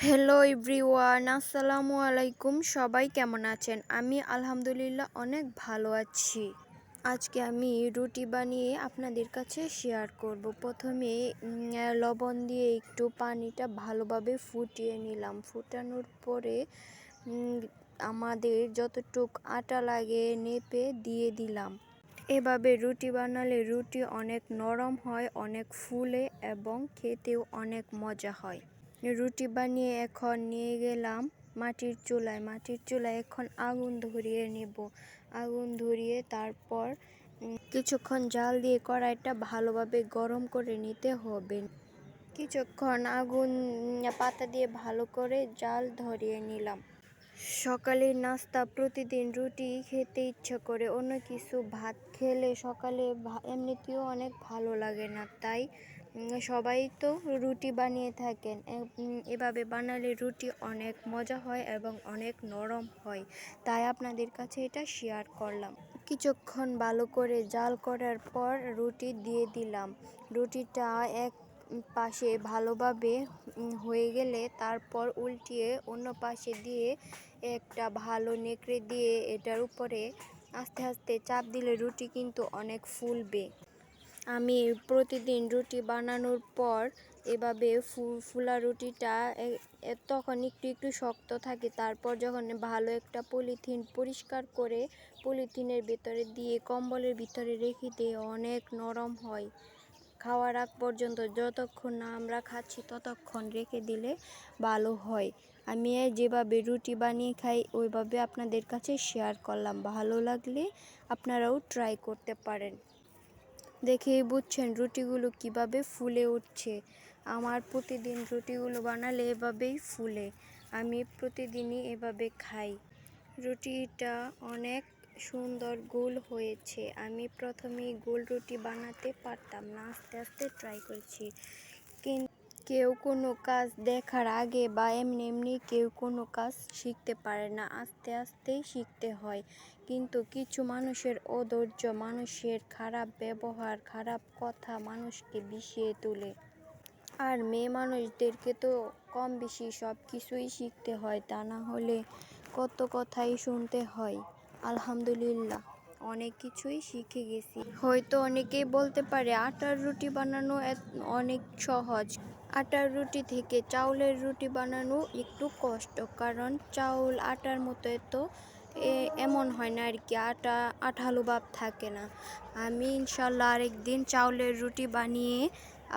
Hello everyone, আসসালামু আলাইকুম। সবাই কেমন আছেন? আমি আলহামদুলিল্লাহ অনেক ভালো আছি। আজকে আমি রুটি বানিয়ে আপনাদের কাছে শেয়ার করব। প্রথমে লবণ দিয়ে একটু পানিটা ভালোভাবে ফুটিয়ে নিলাম। ফুটানোর পরে আমাদের যতটুক আটা লাগে নেপে দিয়ে দিলাম। এভাবে রুটি বানালে রুটি অনেক নরম হয়, অনেক ফুলে এবং খেতেও অনেক মজা হয়। রুটি বানিয়ে এখন নিয়ে গেলাম মাটির চুলায় এখন আগুন ধরিয়ে নেব। আগুন ধরিয়ে তারপর কিছুক্ষণ জাল দিয়ে কড়াইটা ভালোভাবে গরম করে নিতে হবে। কিছুক্ষণ আগুন পাতা দিয়ে ভালো করে জাল ধরিয়ে নিলাম। সকালের নাস্তা প্রতিদিন রুটি খেতে ইচ্ছা করে, অন্য কিছু ভাত খেলে সকালে এমনিতেও অনেক ভালো লাগে না, তাই সবাই তো রুটি বানিয়ে থাকেন। এভাবে বানালে রুটি অনেক মজা হয় এবং অনেক নরম হয়, তাই আপনাদের কাছে এটা শেয়ার করলাম। কিছুক্ষণ ভালো করে জাল করার পর রুটি দিয়ে দিলাম। রুটিটা এক পাশে ভালোভাবে হয়ে গেলে তারপর উল্টিয়ে অন্য পাশে দিয়ে একটা ভালো নেকড়ে দিয়ে এটার উপরে আস্তে আস্তে চাপ দিলে রুটি কিন্তু অনেক ফুলবে। আমি প্রতিদিন রুটি বানানোর পর এভাবে ফুলা রুটিটা তখন একটু একটু শক্ত থাকে, তারপর যখন ভালো একটা পলিথিন পরিষ্কার করে পলিথিনের ভিতরে দিয়ে কম্বলের ভিতরে রেখে দিয়ে অনেক নরম হয়। খাওয়ার আগ পর্যন্ত যতক্ষণ না আমরা খাচ্ছি ততক্ষণ রেখে দিলে ভালো হয়। আমি যেভাবে রুটি বানিয়ে খাই ওইভাবে আপনাদের কাছে শেয়ার করলাম। ভালো লাগলে আপনারাও ট্রাই করতে পারেন। দেখেই বুঝছেন রুটিগুলো কিভাবে ফুলে উঠছে। আমার প্রতিদিন রুটিগুলো বানালে এভাবেই ফুলে। আমি প্রতিদিনই এভাবে খাই। রুটিটা অনেক সুন্দর গোল হয়েছে। আমি প্রথমেই গোল রুটি বানাতে পারতাম না, আস্তে আস্তে ট্রাই করেছি। কিন্তু কেউ কোনো কাজ দেখার আগে বা এমনি এমনি কেউ কোনো কাজ শিখতে পারে না, আস্তে আস্তেই শিখতে হয়। কিন্তু কিছু মানুষের অধৈর্য, মানুষের খারাপ ব্যবহার, খারাপ কথা মানুষকে বিষিয়ে তোলে। আর মেয়ে মানুষদেরকে তো কম বেশি সব কিছুই শিখতে হয়, তা না হলে কত কথাই শুনতে হয়। আলহামদুলিল্লাহ অনেক কিছুই শিখে গেছি। হয়তো অনেকেই বলতে পারে আটার রুটি বানানো অনেক সহজ। আটার রুটি থেকে চাউলের রুটি বানানো একটু কষ্ট, কারণ চাউল আটার মতো তো এমন হয় না আর কি, আঠালো ভাব থাকে না। আমি ইনশাল্লাহ আরেকদিন চাউলের রুটি বানিয়ে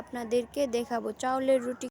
আপনাদেরকে দেখাবো। চাউলের রুটি